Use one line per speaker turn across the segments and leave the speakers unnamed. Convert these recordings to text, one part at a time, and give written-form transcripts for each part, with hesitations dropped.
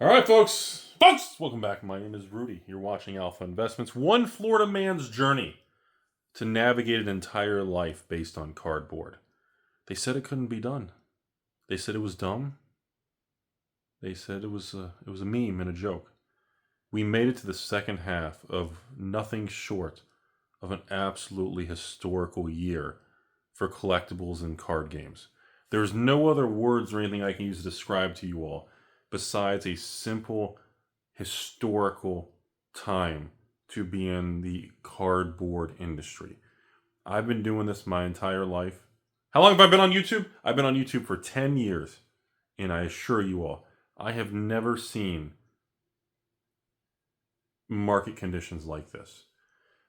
All right, folks, welcome back. My name is Rudy. You're watching Alpha Investments. One Florida man's journey to navigate an entire life based on cardboard. They said it couldn't be done. They said it was dumb. They said it was a meme and a joke. We made it to the second half of nothing short of an absolutely historical year for collectibles and card games. There's no other words or anything I can use to describe to you all besides a simple historical time to be in the cardboard industry. I've been doing this my entire life. How long have I been on YouTube? I've been on YouTube for 10 years. And I assure you all, I have never seen market conditions like this.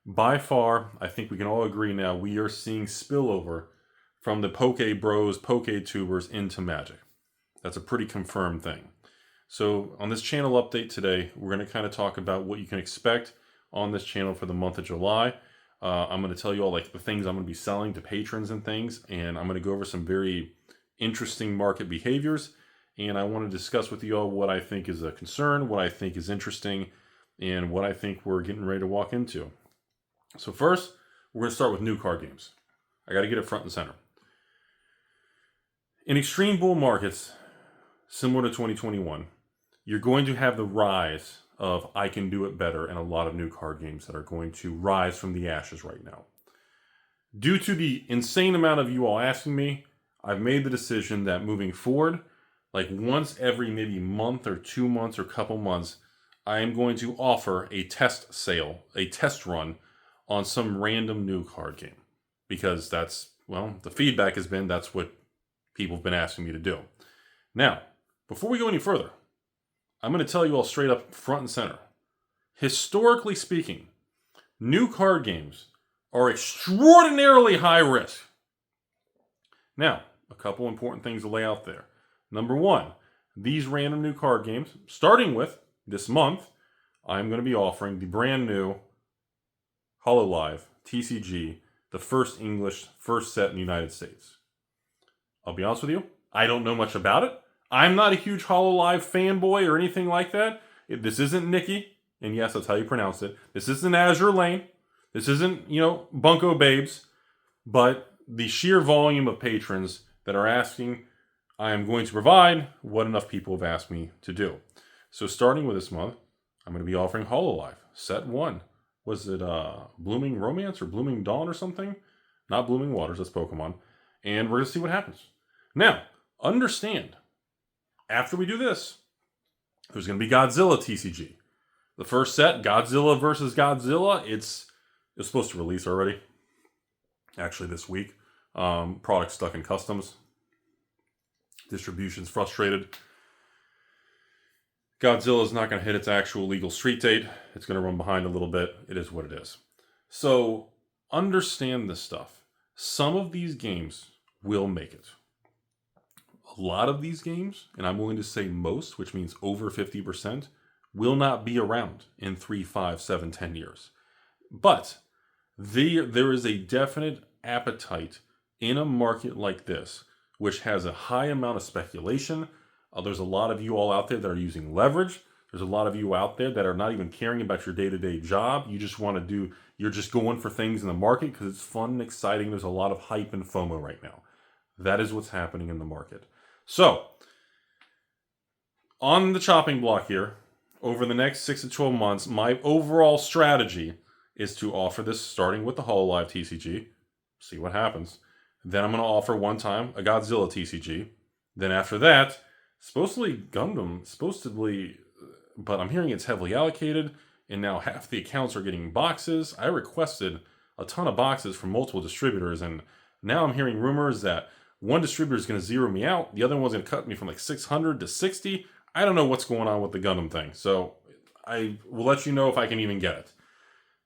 By far, I think we can all agree now, we are seeing spillover from the Poke Bros, Poke Tubers into Magic. That's a pretty confirmed thing. So on this channel update today, we're going to kind of talk about what you can expect on this channel for the month of July. I'm going to tell you all like the things I'm going to be selling to patrons and things, and I'm going to go over some very interesting market behaviors. And I want to discuss with you all what I think is a concern, what I think is interesting, and what I think we're getting ready to walk into. So first, we're going to start with new card games. I got to get it front and center. In extreme bull markets, similar to 2021, you're going to have the rise of I can do it better and a lot of new card games that are going to rise from the ashes right now. Due to the insane amount of you all asking me, I've made the decision that moving forward, like once every maybe month or 2 months or couple months, I am going to offer a test sale, a test run on some random new card game. Because that's, well, the feedback has been that's what people have been asking me to do. Now, before we go any further, I'm going to tell you all straight up front and center. Historically speaking, new card games are extraordinarily high risk. Now, a couple important things to lay out there. Number one, these random new card games, starting with this month, I'm going to be offering the brand new HoloLive TCG, the first English first set in the United States. I'll be honest with you, I don't know much about it. I'm not a huge HoloLive fanboy or anything like that. This isn't Nikki, and yes, that's how you pronounce it. This isn't Azure Lane. This isn't, Bunko Babes. But the sheer volume of patrons that are asking, I am going to provide what enough people have asked me to do. So starting with this month, I'm going to be offering HoloLive, set 1. Was it Blooming Romance or Blooming Dawn or something? Not Blooming Waters, that's Pokemon. And we're going to see what happens. Now, understand, after we do this, there's going to be Godzilla TCG. The first set, Godzilla versus Godzilla, it's supposed to release already. Actually, this week. Product stuck in customs. Distribution's frustrated. Godzilla's not going to hit its actual legal street date. It's going to run behind a little bit. It is what it is. So, understand this stuff. Some of these games will make it. A lot of these games, and I'm willing to say most, which means over 50%, will not be around in 3, 5, 7, 10 years. But there is a definite appetite in a market like this, which has a high amount of speculation. There's a lot of you all out there that are using leverage. There's a lot of you out there that are not even caring about your day-to-day job. You just want to you're just going for things in the market because it's fun and exciting. There's a lot of hype and FOMO right now. That is what's happening in the market. So, on the chopping block here, over the next 6 to 12 months, my overall strategy is to offer this starting with the HoloLive TCG. See what happens. Then I'm going to offer one time a Godzilla TCG. Then after that, supposedly Gundam, but I'm hearing it's heavily allocated, and now half the accounts are getting boxes. I requested a ton of boxes from multiple distributors, and now I'm hearing rumors that one distributor is going to zero me out. The other one's going to cut me from like 600 to 60. I don't know what's going on with the Gundam thing. So I will let you know if I can even get it.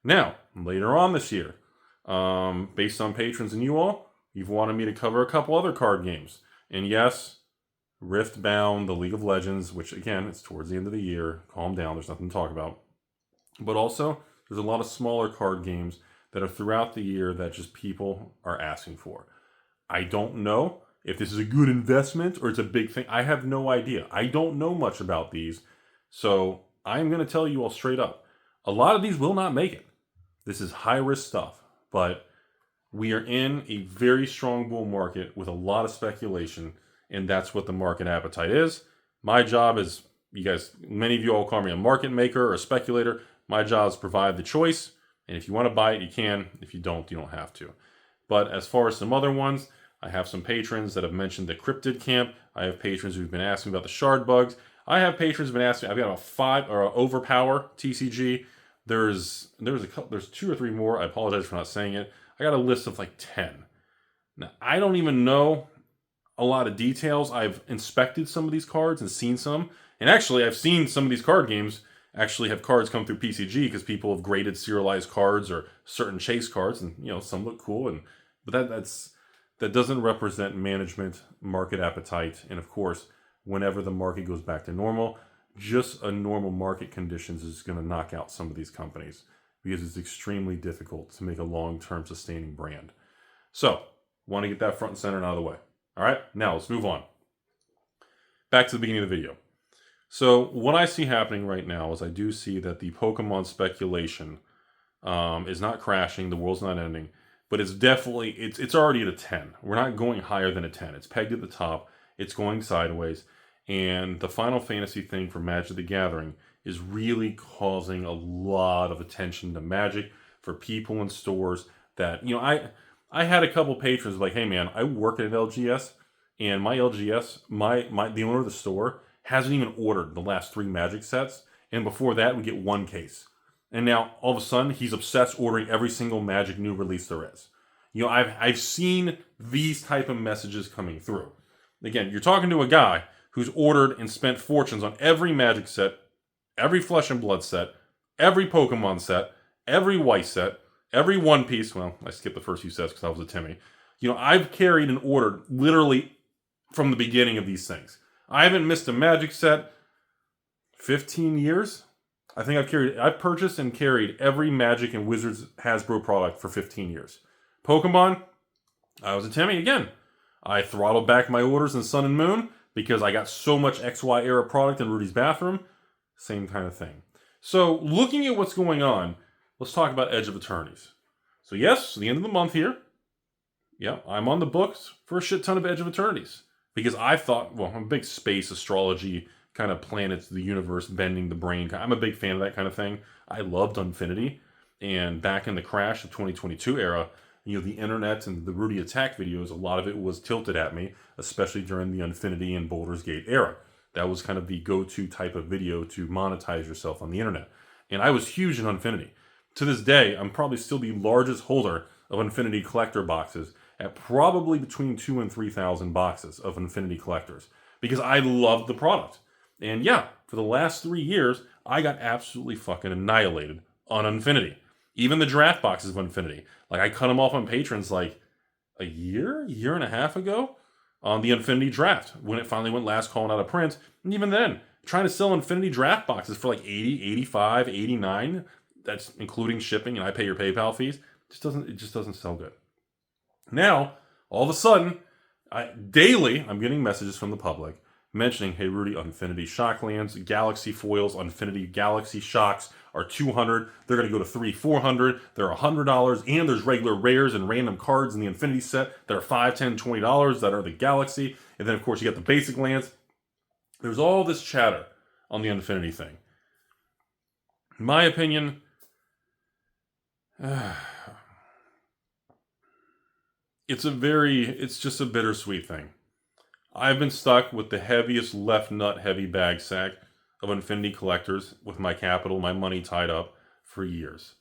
Now, later on this year, based on patrons and you all, you've wanted me to cover a couple other card games. And yes, Riftbound, the League of Legends, which again, it's towards the end of the year. Calm down, there's nothing to talk about. But also, there's a lot of smaller card games that are throughout the year that just people are asking for. I don't know if this is a good investment or it's a big thing. I have no idea. I don't know much about these. So I'm going to tell you all straight up, a lot of these will not make it. This is high risk stuff, but we are in a very strong bull market with a lot of speculation, and that's what the market appetite is. My job is, you guys, many of you all call me a market maker or a speculator. My job is to provide the choice, and if you want to buy it, you can. If you don't have to. But as far as some other ones, I have some patrons that have mentioned the cryptid camp. I have patrons who've been asking about the shard bugs. I have patrons who've been asking. I've got about 5 or overpower TCG. There's 2 or 3 more. I apologize for not saying it. I got a list of like 10. Now I don't even know a lot of details. I've inspected some of these cards and seen some, and actually I've seen some of these card games actually have cards come through PCG because people have graded serialized cards or certain chase cards, and some look cool, but that doesn't represent management market appetite. And of course, whenever the market goes back to normal, just a normal market conditions is going to knock out some of these companies because it's extremely difficult to make a long-term sustaining brand. So, want to get that front and center and out of the way. All right, now let's move on. Back to the beginning of the video. So, what I see happening right now is I do see that the Pokemon speculation is not crashing, the world's not ending, but it's definitely, it's already at a 10. We're not going higher than a 10. It's pegged at the top, it's going sideways, and the Final Fantasy thing for Magic the Gathering is really causing a lot of attention to Magic for people in stores that, I had a couple patrons like, hey man, I work at an LGS, and my LGS, the owner of the store hasn't even ordered the last 3 Magic sets, and before that we get 1 case. And now all of a sudden he's obsessed ordering every single Magic new release there is. I've seen these type of messages coming through. Again, you're talking to a guy who's ordered and spent fortunes on every Magic set, every Flesh and Blood set, every Pokemon set, every White set, every One Piece. Well, I skipped the first few sets because I was a Timmy. I've carried and ordered literally from the beginning of these things. I haven't missed a Magic set 15 years. I think I've purchased and carried every Magic and Wizards Hasbro product for 15 years. Pokemon, I was a Timmy again. I throttled back my orders in Sun and Moon because I got so much XY era product in Rudy's bathroom. Same kind of thing. So looking at what's going on, let's talk about Edge of Eternities. So yes, the end of the month here. Yeah, I'm on the books for a shit ton of Edge of Eternities. Because I thought, well, I'm a big space astrology kind of planets, the universe, bending the brain. I'm a big fan of that kind of thing. I loved Unfinity. And back in the crash of 2022 era, the internet and the Rudy attack videos, a lot of it was tilted at me, especially during the Unfinity and Baldur's Gate era. That was kind of the go-to type of video to monetize yourself on the internet. And I was huge in Unfinity. To this day, I'm probably still the largest holder of Unfinity collector boxes at probably between 2,000 and 3,000 boxes of Unfinity collectors because I loved the product. And yeah, for the last 3 years, I got absolutely fucking annihilated on Unfinity. Even the draft boxes of Unfinity. Like, I cut them off on patrons like a year and a half ago on the Unfinity draft when it finally went last calling out of print. And even then, trying to sell Unfinity draft boxes for like 80, 85, 89, that's including shipping, and I pay your PayPal fees, it just doesn't sell good. Now, all of a sudden, daily, I'm getting messages from the public mentioning, hey Rudy, Unfinity Shocklands, Galaxy foils, Unfinity Galaxy Shocks are $200. They're going to go to $300, $400. They're $100, and there's regular rares and random cards in the Infinity set that are $5, $10, $20 that are the Galaxy. And then, of course, you got the basic lands. There's all this chatter on the Unfinity thing. In my opinion, it's just a bittersweet thing. I've been stuck with the heaviest left nut heavy bag sack of Infinity collectors with my capital, my money tied up for years.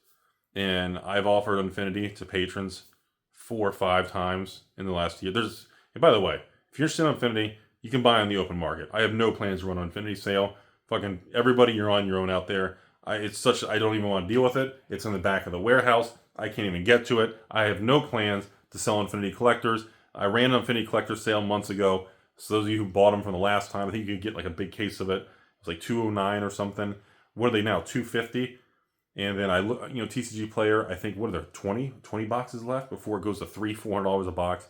And I've offered Infinity to patrons 4 or 5 times in the last year. And by the way, if you're interested in Infinity, you can buy on the open market. I have no plans to run an Infinity sale. Fucking everybody, you're on your own out there. I don't even want to deal with it. It's in the back of the warehouse. I can't even get to it. I have no plans to sell Infinity collectors. I ran an Infinity collector sale months ago. So those of you who bought them from the last time, I think you could get like a big case of it. It was like $209 or something. What are they now? $250. And then I look, TCG Player, I think, what are there, 20 boxes left before it goes to $300, $400 a box.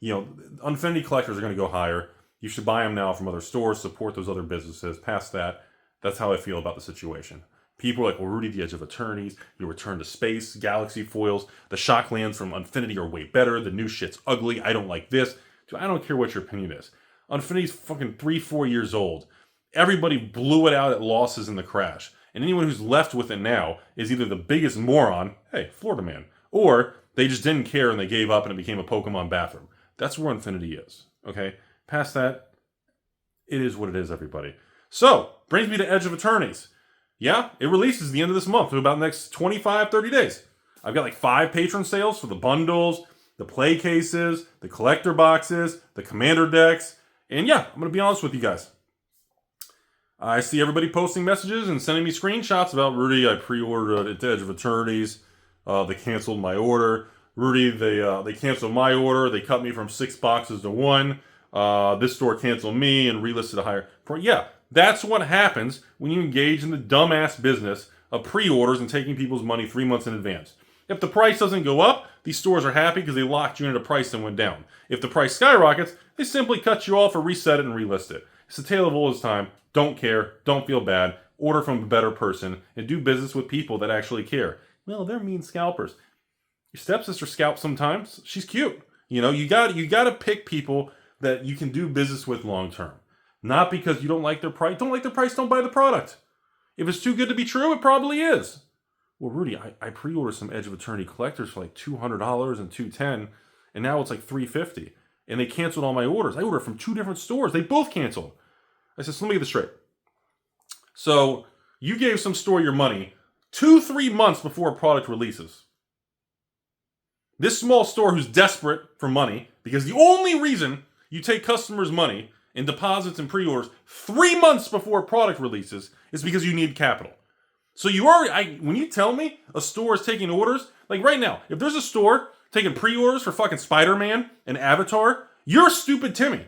Infinity collectors are going to go higher. You should buy them now from other stores, support those other businesses. Past that, That's how I feel about the situation. People are like, well, Rudy, the Edge of Eternities, you return to space, galaxy foils, the Shocklands from Unfinity are way better, the new shit's ugly, I don't like this. Dude, I don't care what your opinion is. Unfinity's fucking 3-4 years old. Everybody blew it out at losses in the crash. And anyone who's left with it now is either the biggest moron, hey, Florida man, or they just didn't care and they gave up and it became a Pokemon bathroom. That's where Unfinity is, okay? Past that, it is what it is, everybody. So, brings me to Edge of Eternities. Yeah, it releases the end of this month, so about the next 25, 30 days. I've got like 5 patron sales for the bundles, the play cases, the collector boxes, the commander decks. And yeah, I'm going to be honest with you guys. I see everybody posting messages and sending me screenshots about, Rudy, I pre-ordered it to Edge of Eternities. They canceled my order. Rudy, they canceled my order. They cut me from 6 boxes to 1. This store canceled me and relisted a higher price. Yeah, that's what happens when you engage in the dumbass business of pre-orders and taking people's money 3 months in advance. If the price doesn't go up, these stores are happy because they locked you in at a price and went down. If the price skyrockets, they simply cut you off or reset it and relist it. It's the tale of all this time. Don't care. Don't feel bad. Order from a better person and do business with people that actually care. Well, they're mean scalpers. Your stepsister scalps sometimes. She's cute. You know, you got to pick people that you can do business with long term. Not because you don't like their price. Don't like their price, don't buy the product. If it's too good to be true, it probably is. Well, Rudy, I pre-ordered some Edge of Eternity collectors for like $200 and $210, and now it's like $350. And they canceled all my orders. I ordered from 2 different stores. They both canceled. I said, so let me get this straight. So you gave some store your money 2-3 months before a product releases. This small store who's desperate for money, because the only reason you take customers' money in deposits and pre-orders 3 months before a product releases is because you need capital. So you already, when you tell me a store is taking orders, like right now, if there's a store taking pre-orders for fucking Spider-Man and Avatar, you're stupid Timmy.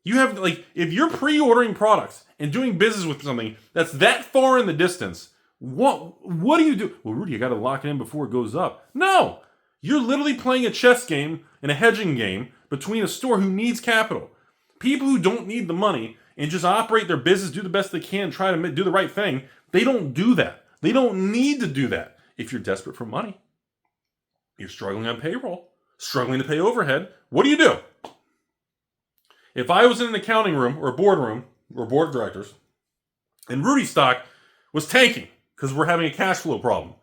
You have, like, if you're pre-ordering products and doing business with something that's that far in the distance, what do you do? Well, Rudy, you got to lock it in before it goes up. No! You're literally playing a chess game and a hedging game between a store who needs capital. People who don't need the money and just operate their business, do the best they can, try to do the right thing, they don't do that. They don't need to do that. If you're desperate for money, you're struggling on payroll, struggling to pay overhead, what do? If I was in an accounting room or a boardroom or board of directors and Rudy's stock was tanking because we're having a cash flow problem,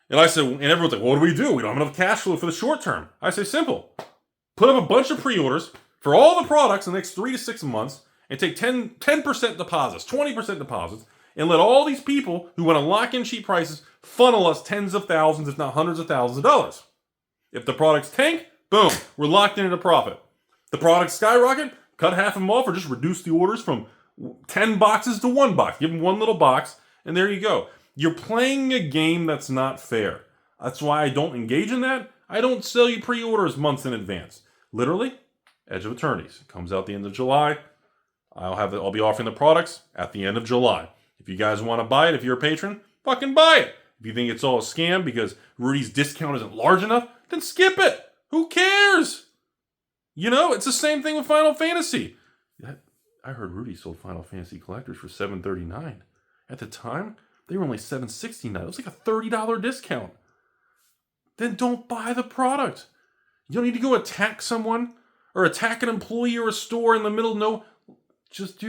and I said, and everyone's like, what do? We don't have enough cash flow for the short term. I say, simple. Put up a bunch of pre-orders for all the products in the next 3 to 6 months and take 10% deposits, 20% deposits, and let all these people who want to lock in cheap prices funnel us tens of thousands, if not hundreds of thousands of dollars. If the products tank, boom, we're locked into profit. The products skyrocket, cut half of them off or just reduce the orders from 10 boxes to 1 box. Give them 1 little box, and there you go. You're playing a game that's not fair. That's why I don't engage in that. I don't sell you pre-orders months in advance. Literally, Edge of Eternities. It comes out the end of July. I'll be offering the products at the end of July. If you guys want to buy it, if you're a patron, fucking buy it. If you think it's all a scam because Rudy's discount isn't large enough, then skip it. Who cares? You know, it's the same thing with Final Fantasy. I heard Rudy sold Final Fantasy collectors for $739. At the time, they were only $769. It was like a $30 discount. Then don't buy the product. You don't need to go attack someone or attack an employee or a store in the middle. No, just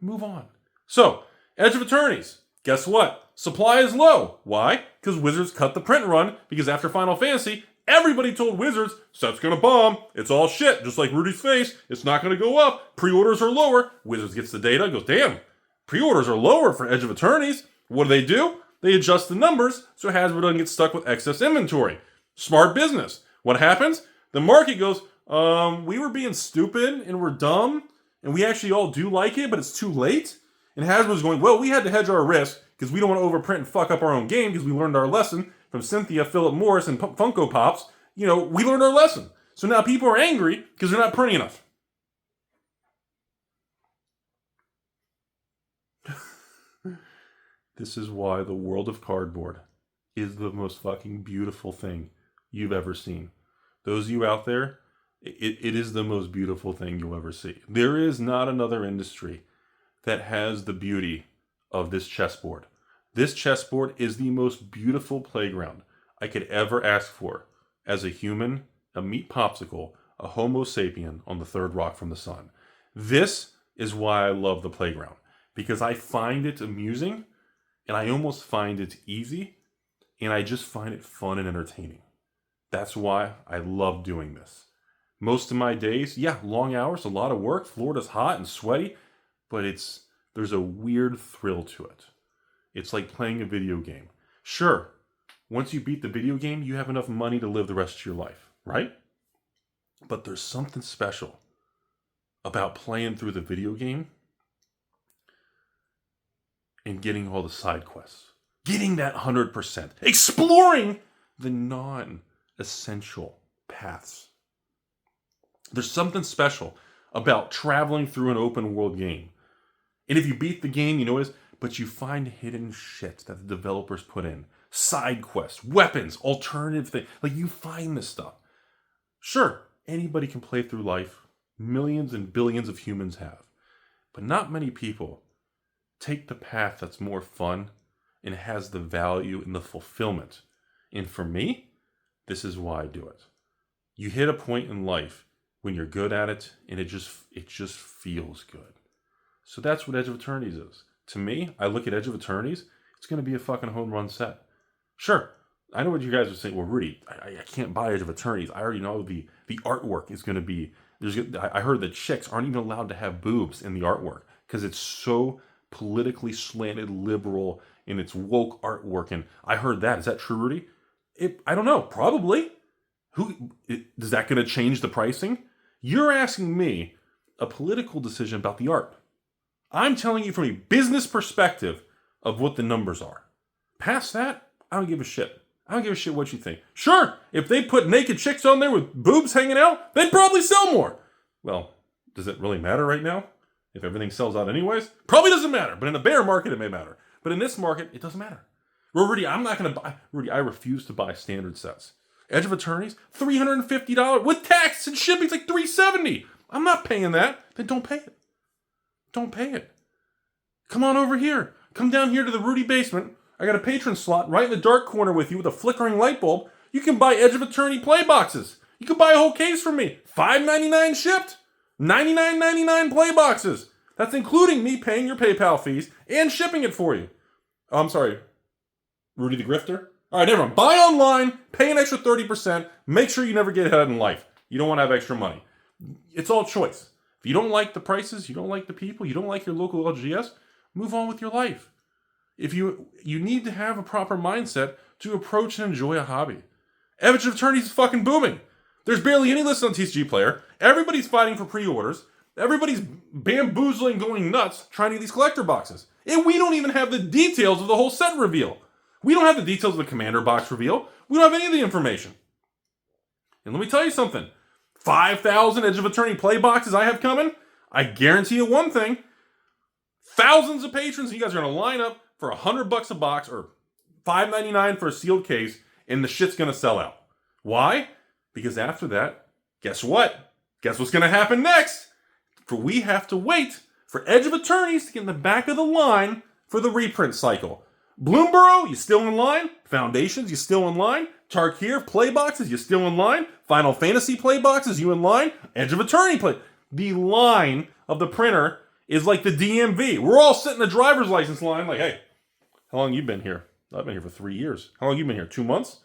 move on. So, Edge of Eternities. Guess what? Supply is low. Why? Because Wizards cut the print run because after Final Fantasy, everybody told Wizards, set's gonna bomb. It's all shit. Just like Rudy's face. It's not gonna go up. Pre-orders are lower. Wizards gets the data, goes, damn, pre-orders are lower for Edge of Eternities. What do? They adjust the numbers so Hasbro doesn't get stuck with excess inventory. Smart business. What happens? The market goes, we were being stupid and we're dumb and we actually all do like it, but it's too late. And Hasbro's going, well, we had to hedge our risk because we don't want to overprint and fuck up our own game because we learned our lesson from Cynthia, Philip Morris, and Funko Pops. You know, we learned our lesson. So now people are angry because they're not printing enough. This is why the world of cardboard is the most fucking beautiful thing you've ever seen. Those of you out there, it is the most beautiful thing you'll ever see. There is not another industry that has the beauty of this chessboard. This chessboard is the most beautiful playground I could ever ask for as a human, a meat popsicle, a Homo sapien on the third rock from the sun. This is why I love the playground, because I find it amusing and I almost find it easy and I just find it fun and entertaining. That's why I love doing this. Most of my days, yeah, long hours, a lot of work. Florida's hot and sweaty, but there's a weird thrill to it. It's like playing a video game. Sure, once you beat the video game, you have enough money to live the rest of your life, right? But there's something special about playing through the video game and getting all the side quests. Getting that 100%. Exploring the non-essential paths. There's something special about traveling through an open world game. And if you beat the game, you know what it is, but you find hidden shit that the developers put in. Side quests, weapons, alternative things. Like, you find this stuff. Sure, anybody can play through life. Millions and billions of humans have. But not many people take the path that's more fun and has the value and the fulfillment. And for me, this is why I do it. You hit a point in life when you're good at it and it just feels good. So that's what Edge of Eternities is. To me, I look at Edge of Eternities, it's going to be a fucking home run set. Sure, I know what you guys are saying. Well, Rudy, I can't buy Edge of Eternities. I already know the artwork is going to be... I heard that chicks aren't even allowed to have boobs in the artwork because it's so politically slanted, liberal, and it's woke artwork. And I heard that. Is that true, Rudy? I don't know. Probably. Is that going to change the pricing? You're asking me a political decision about the art. I'm telling you from a business perspective of what the numbers are. Past that, I don't give a shit. I don't give a shit what you think. Sure, if they put naked chicks on there with boobs hanging out, they'd probably sell more. Well, does it really matter right now? If everything sells out anyways? Probably doesn't matter. But in a bear market, it may matter. But in this market, it doesn't matter. Well, Rudy, I'm not going to buy... Rudy, I refuse to buy standard sets. Edge of Eternities, $350. With tax and shipping, it's like $370. I'm not paying that. Then don't pay it. Don't pay it. Come on over here. Come down here to the Rudy basement. I got a patron slot right in the dark corner with you with a flickering light bulb. You can buy Edge of Eternity play boxes. You can buy a whole case from me. $5.99 shipped. $99.99 play boxes. That's including me paying your PayPal fees and shipping it for you. Oh, I'm sorry. Rudy the Grifter? All right, everyone. Buy online. Pay an extra 30%. Make sure you never get ahead in life. You don't want to have extra money. It's all choice. If you don't like the prices, you don't like the people, you don't like your local LGS, move on with your life. If you need to have a proper mindset to approach and enjoy a hobby. Edge of Eternities is fucking booming. There's barely any list on TCG Player. Everybody's fighting for pre-orders. Everybody's bamboozling, going nuts, trying to get these collector boxes. And we don't even have the details of the whole set reveal. We don't have the details of the commander box reveal. We don't have any of the information. And let me tell you something. 5,000 Edge of Eternity play boxes I have coming. I guarantee you one thing. Thousands of patrons, you guys are going to line up for $100 a box or $5.99 for a sealed case, and the shit's going to sell out. Why? Because after that, guess what? Guess what's going to happen next? For we have to wait for Edge of Eternities to get in the back of the line for the reprint cycle. Bloomborough, you still in line? Foundations, you still in line? Tarkir play boxes, you still in line? Final Fantasy play boxes, you in line? Edge of Eternity play. The line of the printer is like the DMV. We're all sitting in the driver's license line like, hey, how long you been here? I've been here for 3 years. How long you been here? 2 months?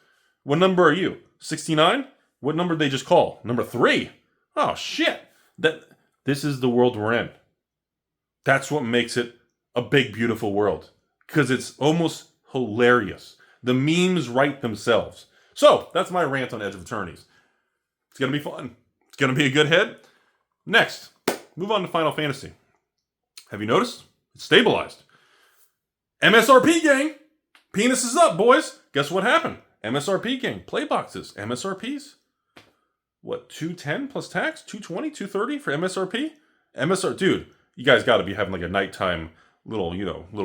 What number are you? 69? What number did they just call? Number 3? Oh, shit. This is the world we're in. That's what makes it a big, beautiful world. Because it's almost hilarious. The memes write themselves. So, that's my rant on Edge of Eternities. It's going to be fun. It's going to be a good hit. Next, move on to Final Fantasy. Have you noticed? It's stabilized. MSRP gang. Penis is up, boys. Guess what happened? MSRP gang. Play boxes. MSRPs. What, 210 plus tax? 220, 230 for MSRP? Dude, you guys got to be having like a nighttime little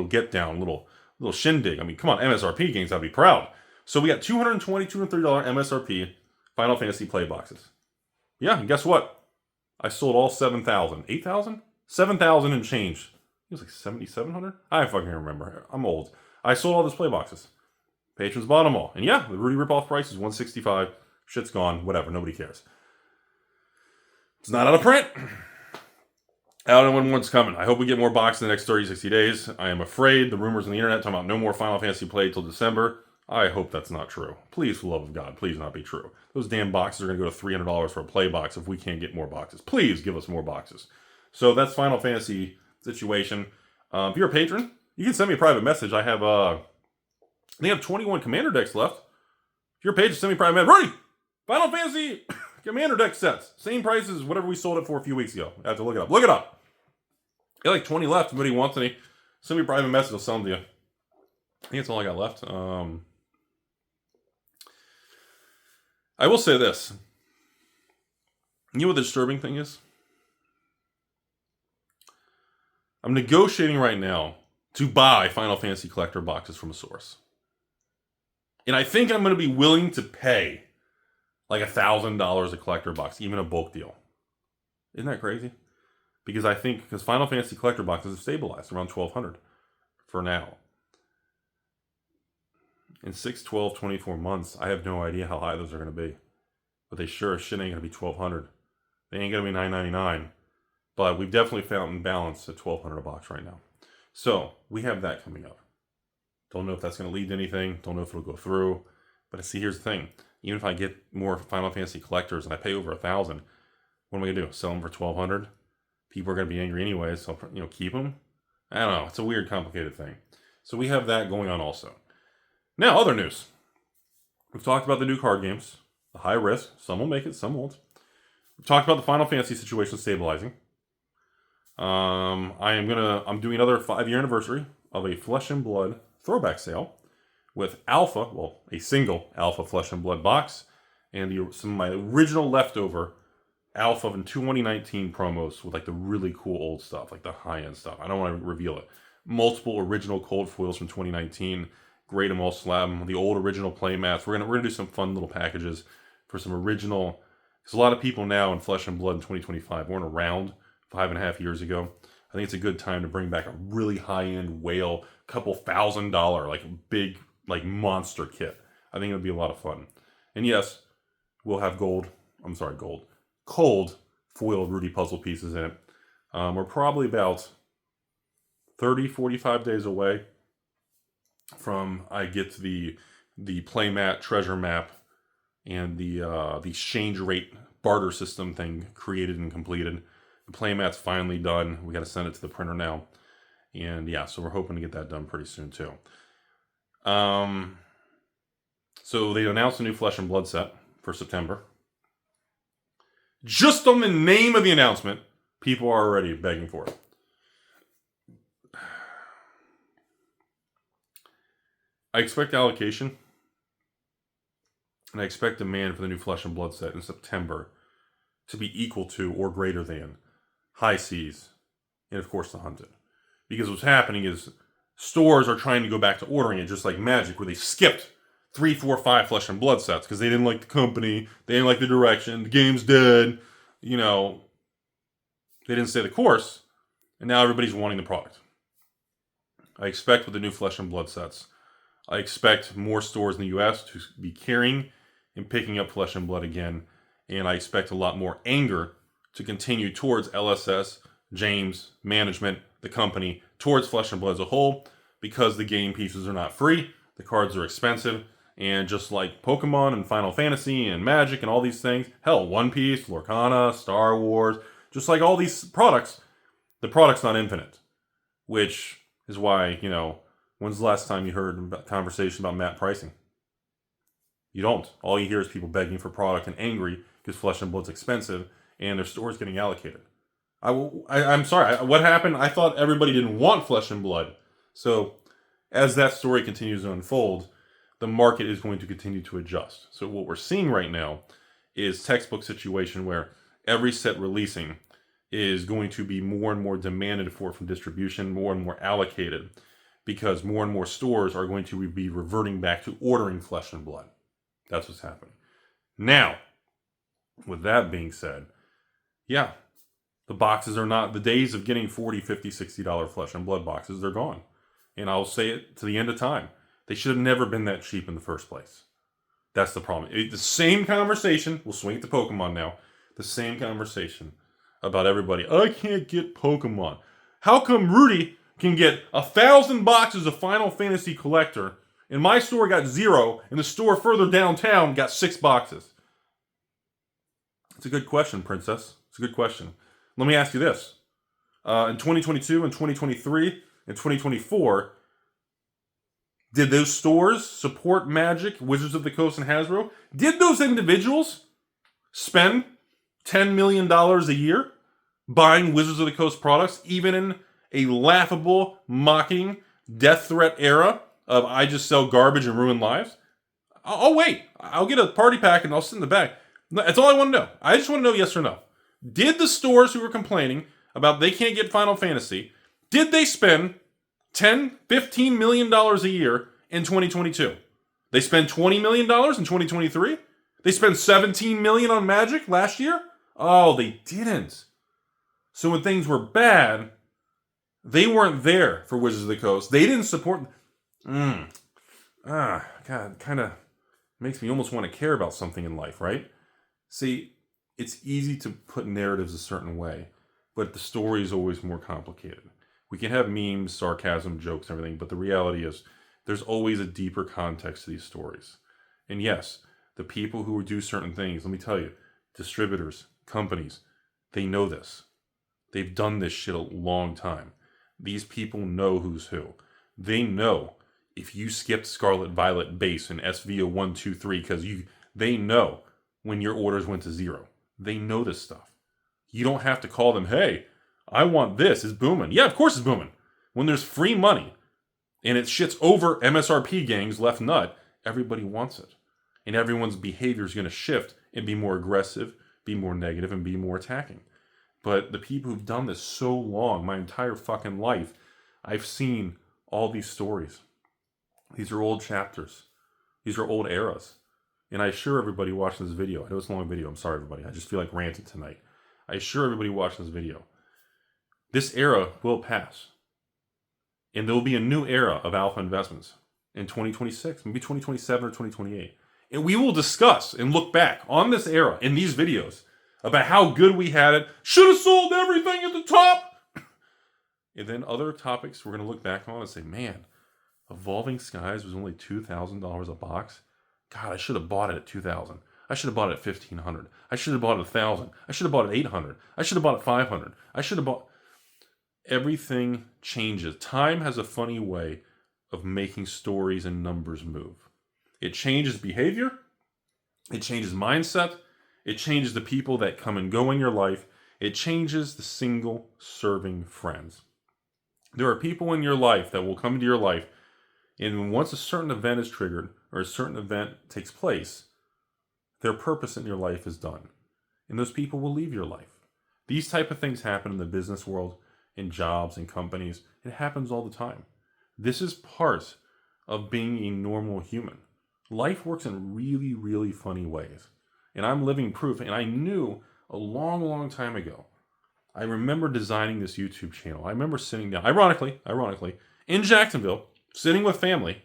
get down, little shindig. I mean, come on, MSRP gangs, I'd be proud. So we got $220, $230 MSRP Final Fantasy play boxes. Yeah, and guess what? I sold all 7,000. 8,000? 7,000 and change It was like 7,700. I fucking remember. I'm old. I sold all those play boxes. Patrons bought them all. And yeah, the Rudy ripoff price is 165. Shit's gone. Whatever. Nobody cares. It's not out of print. I don't know when one's coming. I hope we get more boxes in the next 30, 60 days. I am afraid the rumors on the internet talking about no more Final Fantasy play till December. I hope that's not true. Please, for the love of God, please not be true. Those damn boxes are going to go to $300 for a play box if we can't get more boxes. Please give us more boxes. So that's Final Fantasy situation. If you're a patron, you can send me a private message. I think I have 21 Commander decks left. If you're a patron, send me a private message. Rudy! Final Fantasy Commander deck sets. Same price as whatever we sold it for a few weeks ago. I have to look it up. Look it up. I got like 20 left. If anybody wants any, send me a private message. I'll sell them to you. I think that's all I got left. I will say this. You know what the disturbing thing is? I'm negotiating right now to buy Final Fantasy collector boxes from a source. And I think I'm going to be willing to pay like $1,000 a collector box, even a bulk deal. Isn't that crazy? Because Final Fantasy collector boxes have stabilized around 1,200 for now. In 6, 12, 24 months, I have no idea how high those are going to be. But they sure as shit ain't going to be 1,200. They ain't going to be $9.99. But we've definitely found balance at 1,200 a box right now. So we have that coming up. Don't know if that's going to lead to anything. Don't know if it'll go through. But see, here's the thing. Even if I get more Final Fantasy collectors and I pay over 1,000, what am I going to do? Sell them for 1,200? People are going to be angry anyways, so keep them. I don't know. It's a weird, complicated thing. So we have that going on also. Now, other news. We've talked about the new card games, the high risk. Some will make it, some won't. We've talked about the Final Fantasy situation stabilizing. I'm doing another 5-year anniversary of a Flesh and Blood throwback sale with a single Alpha Flesh and Blood box, and some of my original leftover Alpha in 2019 promos with like the really cool old stuff, like the high-end stuff. I don't want to reveal it. Multiple original cold foils from 2019. Grade them all, slab them. The old original play mats. We're gonna do some fun little packages for some original. Because a lot of people now in Flesh and Blood in 2025 weren't around 5.5 years ago. I think it's a good time to bring back a really high-end whale, couple $1,000, like big, like monster kit. I think it would be a lot of fun. And yes, we'll have cold foil Rudy puzzle pieces in it. We're probably about 30, 45 days away from I get the playmat treasure map and the exchange rate barter system thing created and completed. The playmat's finally done. We got to send it to the printer now. And yeah, so we're hoping to get that done pretty soon too. So they announced a new Flesh and Blood set for September. Just on the name of the announcement, people are already begging for it. I expect allocation, and I expect demand for the new Flesh and Blood set in September to be equal to or greater than High Seas and, of course, the Hunted. Because what's happening is stores are trying to go back to ordering it just like Magic, where they skipped 3, 4, 5 Flesh and Blood sets because they didn't like the company, they didn't like the direction, the game's dead, they didn't stay the course, and now everybody's wanting the product. I expect with the new Flesh and Blood sets, I expect more stores in the U.S. to be carrying and picking up Flesh and Blood again, and I expect a lot more anger to continue towards LSS, James, management, the company, towards Flesh and Blood as a whole, because the game pieces are not free, the cards are expensive, and just like Pokemon and Final Fantasy and Magic and all these things, hell, One Piece, Lorcana, Star Wars, just like all these products, the product's not infinite, which is why, when's the last time you heard a conversation about map pricing? You don't. All you hear is people begging for product and angry because Flesh and Blood's expensive and their store's getting allocated. I'm sorry. What happened? I thought everybody didn't want Flesh and Blood. So as that story continues to unfold, the market is going to continue to adjust. So what we're seeing right now is textbook situation where every set releasing is going to be more and more demanded for from distribution, more and more allocated, because more and more stores are going to be reverting back to ordering Flesh and Blood. That's what's happening. Now, with that being said, yeah, The boxes are not, the days of getting $40, $50, $60 flesh and blood boxes, they're gone. And I'll say it to the end of time. They should have never been that cheap in the first place. That's the problem. The same conversation, we'll swing it to Pokemon now, the same conversation about everybody. I can't get Pokemon. How come Rudy can get 1,000 boxes of Final Fantasy Collector and my store got 0 and the store further downtown got 6 boxes? It's a good question, Princess. It's a good question. Let me ask you this. In 2022 and 2023 and 2024, did those stores support Magic, Wizards of the Coast, and Hasbro? Did those individuals spend $10 million a year buying Wizards of the Coast products, even in a laughable, mocking, death threat era of I just sell garbage and ruin lives? I'll wait. I'll get a party pack and I'll sit in the back. That's all I want to know. I just want to know yes or no. Did the stores who were complaining about they can't get Final Fantasy, did they spend $10, $15 million a year in 2022? They spent $20 million in 2023? They spent $17 million on Magic last year? Oh, they didn't. So when things were bad, they weren't there for Wizards of the Coast. They didn't support. God, kind of makes me almost want to care about something in life, right? See, it's easy to put narratives a certain way, but the story is always more complicated. We can have memes, sarcasm, jokes, and everything, but the reality is there's always a deeper context to these stories. And yes, the people who do certain things, let me tell you, distributors, companies, they know this. They've done this shit a long time. These people know who's who. They know if you skipped Scarlet Violet base and SVO123 because they know when your orders went to 0. They know this stuff. You don't have to call them, hey, I want this. It's booming. Yeah, of course it's booming. When there's free money and it shits over MSRP gangs left nut, everybody wants it. And everyone's behavior is going to shift and be more aggressive, be more negative, and be more attacking. But the people who've done this so long, my entire fucking life, I've seen all these stories. These are old chapters. These are old eras. And I assure everybody watching this video, I know it's a long video, I'm sorry everybody, I just feel like ranting tonight. I assure everybody watching this video, this era will pass. And there will be a new era of Alpha Investments in 2026, maybe 2027 or 2028. And we will discuss and look back on this era in these videos about how good we had it, should have sold everything at the top. And then other topics we're going to look back on and say, man, Evolving Skies was only $2,000 a box. God, I should have bought it at $2,000. I should have bought it at $1,500. I should have bought it at $1,000. I should have bought it at $800. I should have bought it at $500. I should have bought. Everything changes. Time has a funny way of making stories and numbers move. It changes behavior. It changes mindset. It changes the people that come and go in your life. It changes the single serving friends. There are people in your life that will come into your life, and once a certain event is triggered or a certain event takes place, their purpose in your life is done. And those people will leave your life. These type of things happen in the business world, in jobs and companies. It happens all the time. This is part of being a normal human. Life works in really, really funny ways. And I'm living proof. And I knew a long, long time ago. I remember designing this YouTube channel. I remember sitting down, ironically, in Jacksonville, sitting with family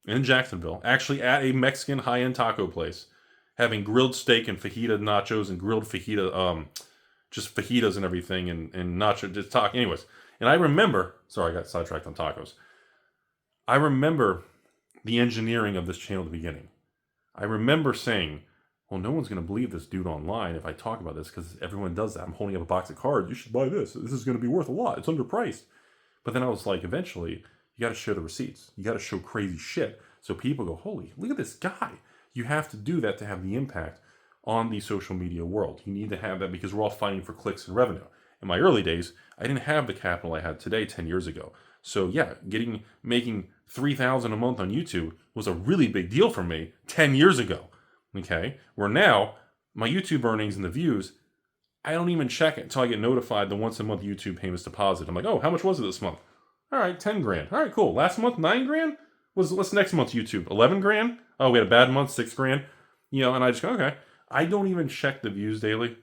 in Jacksonville, actually at a Mexican high-end taco place, having grilled steak and fajita nachos and grilled fajita, just fajitas and everything, and nacho, just talk. Anyways, and I remember, sorry, I got sidetracked on tacos. I remember the engineering of this channel at the beginning. I remember saying, well, no one's going to believe this dude online if I talk about this because everyone does that. I'm holding up a box of cards. You should buy this. This is going to be worth a lot. It's underpriced. But then I was like, eventually, you got to show the receipts. You got to show crazy shit. So people go, holy, look at this guy. You have to do that to have the impact on the social media world. You need to have that because we're all fighting for clicks and revenue. In my early days, I didn't have the capital I had today 10 years ago. So yeah, making $3,000 a month on YouTube was a really big deal for me 10 years ago. Okay, where now my YouTube earnings and the views, I don't even check it until I get notified the once a month YouTube payments deposit. I'm like, oh, how much was it this month? All right, 10 grand. All right, cool. Last month, 9 grand? What's next month's YouTube? 11 grand? Oh, we had a bad month, 6 grand. And I just go, okay. I don't even check the views daily.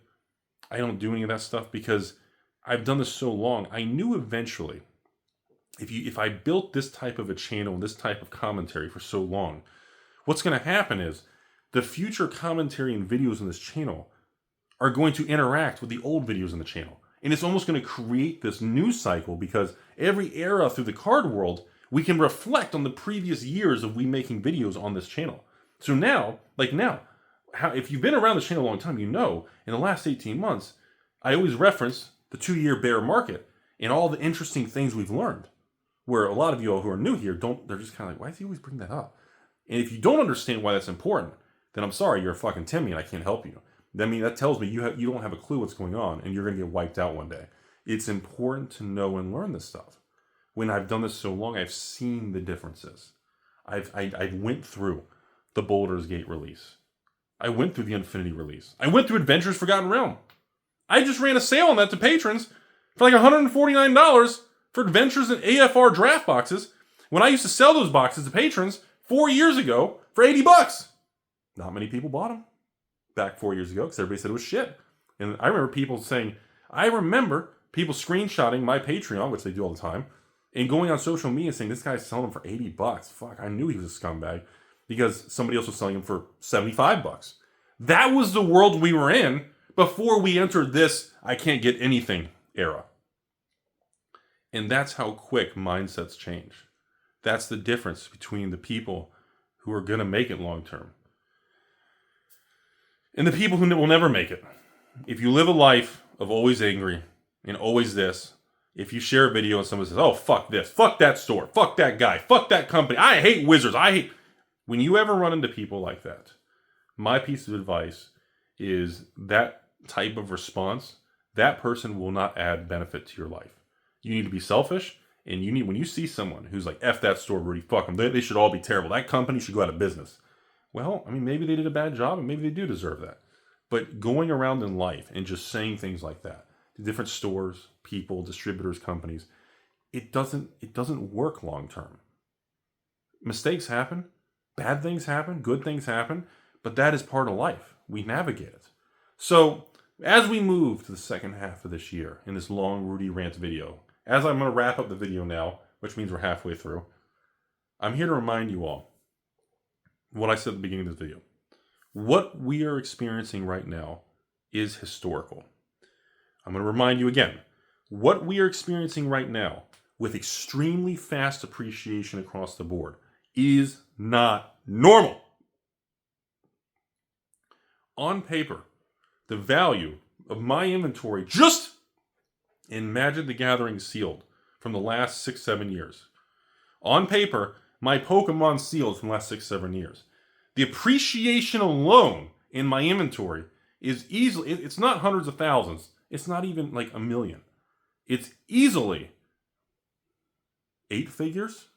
I don't do any of that stuff because I've done this so long, I knew eventually, if I built this type of a channel, this type of commentary for so long, what's going to happen is the future commentary and videos on this channel are going to interact with the old videos on the channel. And it's almost going to create this news cycle, because every era through the card world, we can reflect on the previous years of we making videos on this channel. So now, if you've been around the channel a long time, you know, in the last 18 months, I always reference the 2-year bear market and all the interesting things we've learned. Where a lot of you all who are new here they're just kind of like, why does he always bring that up? And if you don't understand why that's important, then I'm sorry, you're a fucking Timmy and I can't help you. I mean, that tells me you don't have a clue what's going on and you're going to get wiped out one day. It's important to know and learn this stuff. When I've done this so long, I've seen the differences. I went through the Baldur's Gate release. I went through the Unfinity release. I went through Adventures Forgotten Realm. I just ran a sale on that to patrons for like $149 for Adventures and AFR draft boxes, when I used to sell those boxes to patrons 4 years ago for $80. Not many people bought them back 4 years ago because everybody said it was shit. And I remember people screenshotting my Patreon, which they do all the time, and going on social media saying, this guy's selling them for $80. Fuck, I knew he was a scumbag because somebody else was selling them for $75. That was the world we were in before we entered this I can't get anything era. And that's how quick mindsets change. That's the difference between the people who are going to make it long term and the people who will never make it. If you live a life of always angry and always this, if you share a video and someone says, oh, fuck this, fuck that store, fuck that guy, fuck that company, I hate wizards, when you ever run into people like that, my piece of advice is that type of response, that person will not add benefit to your life. You need to be selfish, and when you see someone who's like, F that store, Rudy, fuck them, they should all be terrible. That company should go out of business. Well, I mean, maybe they did a bad job, and maybe they do deserve that. But going around in life and just saying things like that to different stores, people, distributors, companies, it doesn't work long term. Mistakes happen, bad things happen, good things happen, but that is part of life. We navigate it. So as we move to the second half of this year in this long Rudy Rants video, as I'm going to wrap up the video now, which means we're halfway through, I'm here to remind you all what I said at the beginning of this video. What we are experiencing right now is historical. I'm going to remind you again, what we are experiencing right now with extremely fast appreciation across the board is not normal. On paper, the value of my inventory just in Magic the Gathering sealed from the last 6-7 years. On paper, my Pokemon sealed from the last 6-7 years. The appreciation alone in my inventory is easily, it's not hundreds of thousands. It's not even like a million. It's easily 8 figures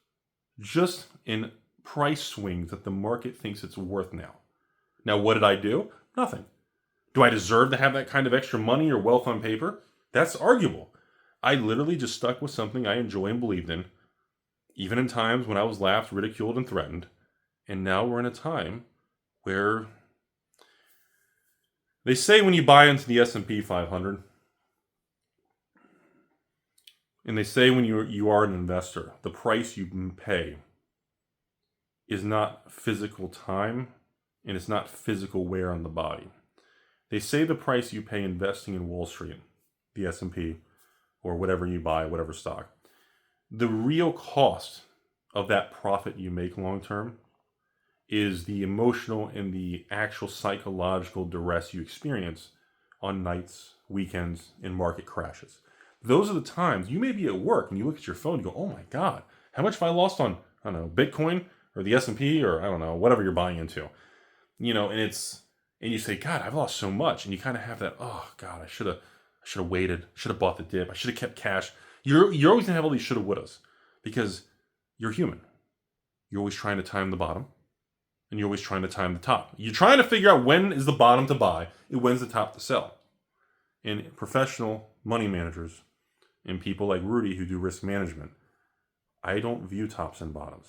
just in price swings that the market thinks it's worth now. Now, what did I do? Nothing. Do I deserve to have that kind of extra money or wealth on paper? That's arguable. I literally just stuck with something I enjoy and believed in, even in times when I was laughed, ridiculed, and threatened. And now we're in a time where they say when you buy into the S&P 500, and they say when you are an investor, the price you pay is not physical time, and it's not physical wear on the body. They say the price you pay investing in Wall Street, the S&P, or whatever you buy, whatever stock, the real cost of that profit you make long term is the emotional and the actual psychological duress you experience on nights, weekends, and market crashes. Those are the times you may be at work and you look at your phone and you go, oh my God, how much have I lost on, I don't know, Bitcoin or the S&P or I don't know, whatever you're buying into. You know, and you say, God, I've lost so much. And you kind of have that, oh God, I should have waited, should have bought the dip, I should have kept cash. You're always gonna have all these shoulda, wouldas because you're human. You're always trying to time the bottom and you're always trying to time the top. You're trying to figure out when is the bottom to buy and when's the top to sell. And professional money managers and people like Rudy who do risk management, I don't view tops and bottoms.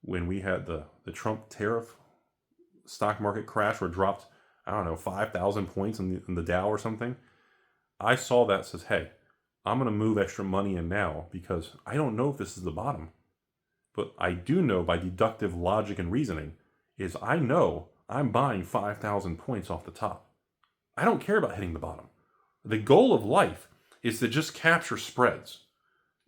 When we had the Trump tariff stock market crash where it dropped, I don't know, 5,000 points in the Dow or something, I saw that says, hey, I'm going to move extra money in now because I don't know if this is the bottom. But I do know by deductive logic and reasoning is I know I'm buying 5,000 points off the top. I don't care about hitting the bottom. The goal of life is to just capture spreads.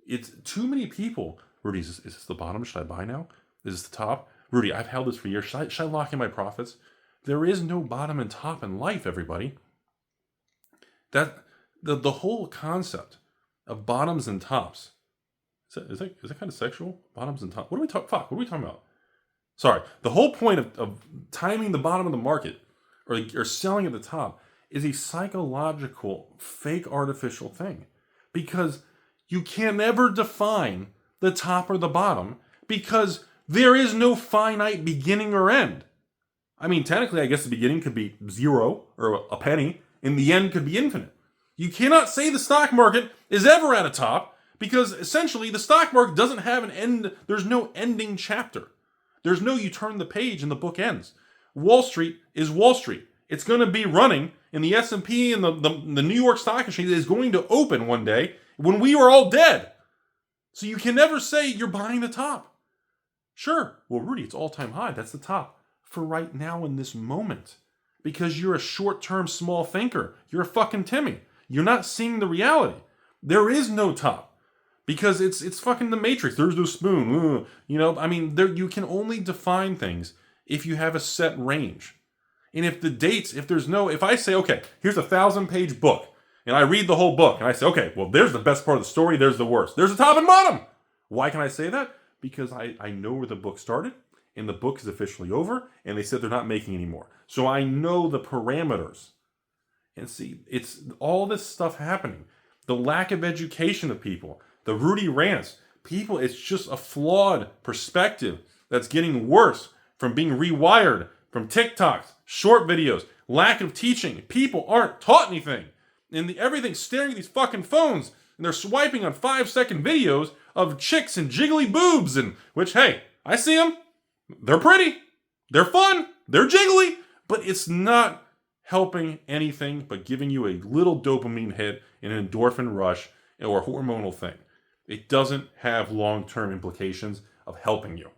It's too many people. Rudy, is this the bottom? Should I buy now? Is this the top? Rudy, I've held this for years. Should I lock in my profits? There is no bottom and top in life, everybody. That the whole concept of bottoms and tops. Is that kind of sexual? Bottoms and tops. What are we talking? Fuck. What are we talking about? Sorry. The whole point of timing the bottom of the market or selling at the top is a psychological, fake, artificial thing, because you can never define the top or the bottom because there is no finite beginning or end. I mean, technically, I guess the beginning could be 0 or a penny, and the end could be infinite. You cannot say the stock market is ever at a top because essentially the stock market doesn't have an end. There's no ending chapter. There's no you turn the page and the book ends. Wall Street is Wall Street. It's going to be running, and the S&P and the New York Stock Exchange is going to open one day when we are all dead. So you can never say you're buying the top. Sure, well, Rudy, it's all-time high. That's the top for right now in this moment because you're a short-term small thinker. You're a fucking Timmy. You're not seeing the reality. There is no top because it's fucking the Matrix. There's no spoon. I mean, you can only define things if you have a set range. And if I say, okay, here's a 1,000-page book, and I read the whole book, and I say, okay, well, there's the best part of the story, there's the worst. There's the top and bottom. Why can I say that? Because I know where the book started, and the book is officially over, and they said they're not making any more. So I know the parameters. And see, it's all this stuff happening. The lack of education of people, the Rudy rants, people, it's just a flawed perspective that's getting worse from being rewired, from TikToks, short videos, lack of teaching. People aren't taught anything. And everything's staring at these fucking phones, and they're swiping on 5-second videos of chicks and jiggly boobs, and which, hey, I see them. They're pretty. They're fun. They're jiggly. But it's not helping anything but giving you a little dopamine hit and an endorphin rush or a hormonal thing. It doesn't have long-term implications of helping you.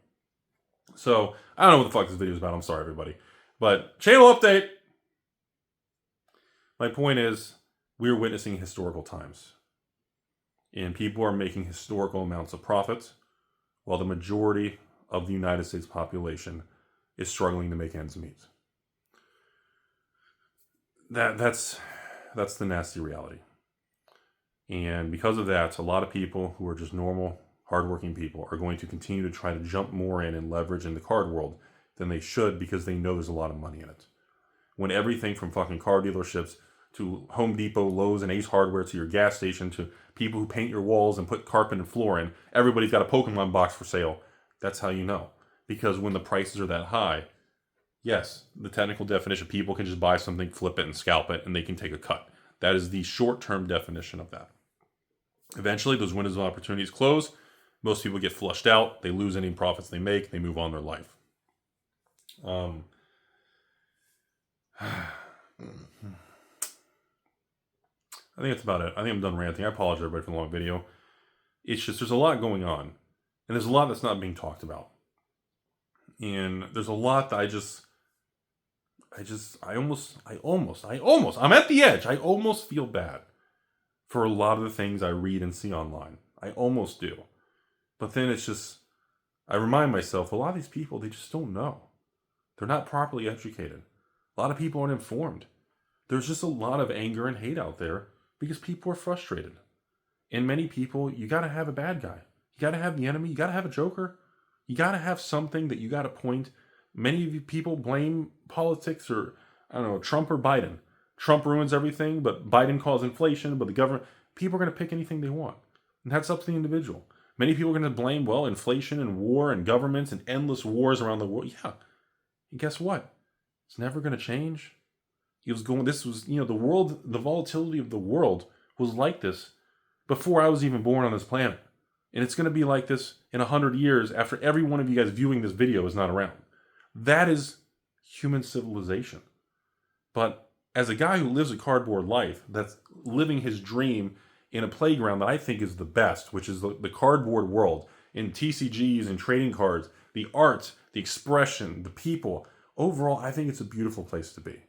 So, I don't know what the fuck this video is about. I'm sorry, everybody. But, channel update. My point is, we're witnessing historical times. And people are making historical amounts of profits, while the majority of the United States population is struggling to make ends meet. That's the nasty reality. And because of that, a lot of people who are just normal, hardworking people are going to continue to try to jump more in and leverage in the card world than they should because they know there's a lot of money in it. When everything from fucking car dealerships to Home Depot, Lowe's, and Ace Hardware to your gas station to people who paint your walls and put carpet and floor in, everybody's got a Pokemon box for sale. That's how you know. Because when the prices are that high, yes, the technical definition, people can just buy something, flip it, and scalp it, and they can take a cut. That is the short-term definition of that. Eventually, those windows of opportunities close. Most people get flushed out. They lose any profits they make. They move on their life. I think that's about it. I think I'm done ranting. I apologize, everybody, for the long video. It's just there's a lot going on. And there's a lot that's not being talked about. And there's a lot that I'm at the edge. I almost feel bad for a lot of the things I read and see online. I almost do. But then it's just, I remind myself, a lot of these people, they just don't know. They're not properly educated. A lot of people aren't informed. There's just a lot of anger and hate out there because people are frustrated. And many people, you got to have a bad guy. You got to have the enemy. You got to have a joker. You got to have something that you got to point. Many of you people blame politics or, I don't know, Trump or Biden. Trump ruins everything, but Biden caused inflation, but the government, people are going to pick anything they want. And that's up to the individual. Many people are going to blame, well, inflation and war and governments and endless wars around the world. Yeah. And guess what? It's never going to change. The world, the volatility of the world was like this before I was even born on this planet. And it's going to be like this in 100 years after every one of you guys viewing this video is not around. That is human civilization. But as a guy who lives a cardboard life, that's living his dream in a playground that I think is the best, which is the cardboard world, in TCGs and trading cards, the art, the expression, the people. Overall, I think it's a beautiful place to be.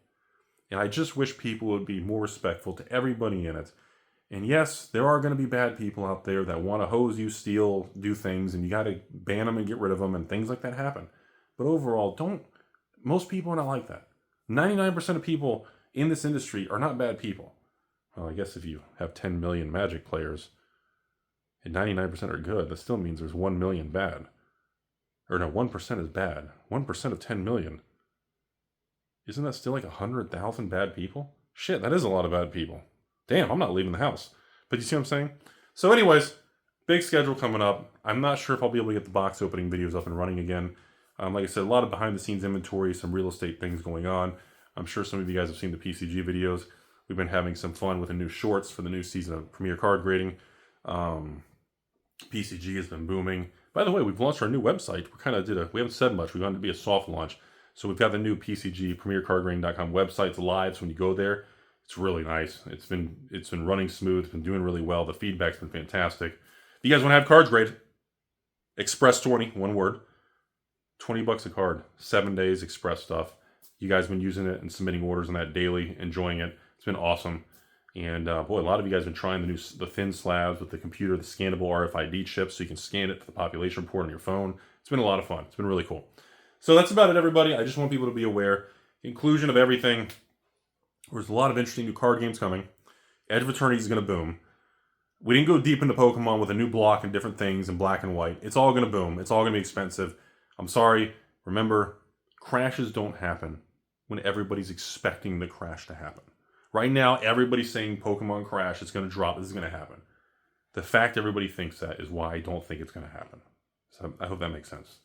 And I just wish people would be more respectful to everybody in it. And yes, there are going to be bad people out there that want to hose you, steal, do things, and you got to ban them and get rid of them, and things like that happen. But overall, most people are not like that. 99% of people in this industry are not bad people. Well, I guess if you have 10 million Magic players and 99% are good, that still means there's 1 million bad. Or no, 1% is bad. 1% of 10 million. Isn't that still like 100,000 bad people? Shit, that is a lot of bad people. Damn, I'm not leaving the house. But you see what I'm saying? So anyways, big schedule coming up. I'm not sure if I'll be able to get the box opening videos up and running again. Like I said, a lot of behind the scenes inventory, some real estate things going on. I'm sure some of you guys have seen the PCG videos. We've been having some fun with the new shorts for the new season of Premier Card Grading. PCG has been booming. By the way, we've launched our new website. We haven't said much. We wanted to be a soft launch. So we've got the new PCG, PremierCardGrading.com website. It's live, so when you go there, it's really nice. It's been running smooth. It's been doing really well. The feedback's been fantastic. If you guys want to have cards graded, Express 20, one word, $20 a card, 7 days Express stuff. You guys have been using it and submitting orders on that daily, enjoying it. It's been awesome. And boy, a lot of you guys have been trying the thin slabs with the computer, the scannable RFID chips, so you can scan it to the population report on your phone. It's been a lot of fun. It's been really cool. So that's about it, everybody. I just want people to be aware. Conclusion of everything. There's a lot of interesting new card games coming. Edge of Eternity is going to boom. We didn't go deep into Pokemon with a new block and different things in black and white. It's all going to boom. It's all going to be expensive. I'm sorry. Remember, crashes don't happen when everybody's expecting the crash to happen. Right now, everybody's saying Pokemon crash, it's going to drop, this is going to happen. The fact everybody thinks that is why I don't think it's going to happen. So I hope that makes sense.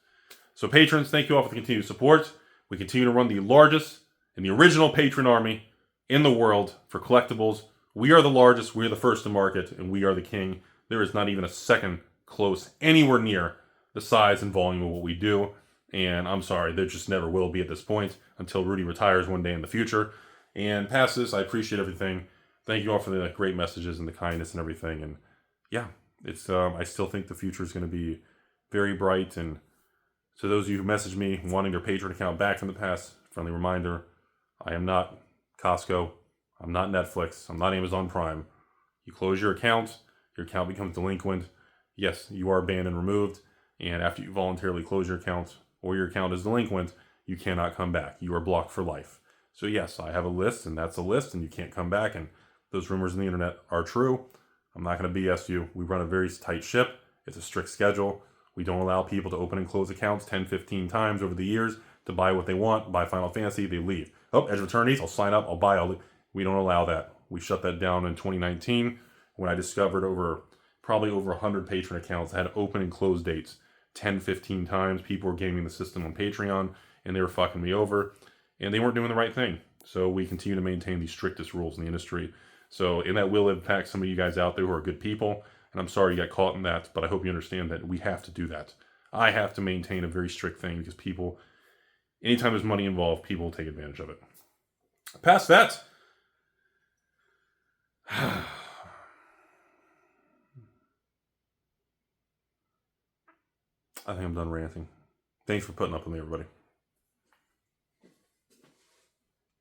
So patrons, thank you all for the continued support. We continue to run the largest and the original patron army in the world for collectibles. We are the largest, we are the first to market, and we are the king. There is not even a second close anywhere near the size and volume of what we do. And I'm sorry, there just never will be at this point until Rudy retires one day in the future. And past this, I appreciate everything. Thank you all for the great messages and the kindness and everything. And yeah, it's I still think the future is going to be very bright. And to those of you who messaged me wanting their Patreon account back from the past, friendly reminder, I am not Costco. I'm not Netflix. I'm not Amazon Prime. You close your account becomes delinquent. Yes, you are banned and removed. And after you voluntarily close your account or your account is delinquent, you cannot come back. You are blocked for life. So yes, I have a list, and that's a list, and you can't come back, and those rumors on the internet are true. I'm not going to BS you. We run a very tight ship. It's a strict schedule. We don't allow people to open and close accounts 10, 15 times over the years to buy what they want, buy Final Fantasy, they leave. Oh, Edge of Eternities, I'll sign up, I'll buy, I'll leave. We don't allow that. We shut that down in 2019 when I discovered probably over 100 patron accounts that had open and close dates 10, 15 times. People were gaming the system on Patreon, and they were fucking me over. And they weren't doing the right thing. So we continue to maintain the strictest rules in the industry. So, and that will impact some of you guys out there who are good people. And I'm sorry you got caught in that, but I hope you understand that we have to do that. I have to maintain a very strict thing because people, anytime there's money involved, people will take advantage of it. Past that, I think I'm done ranting. Thanks for putting up with me, everybody.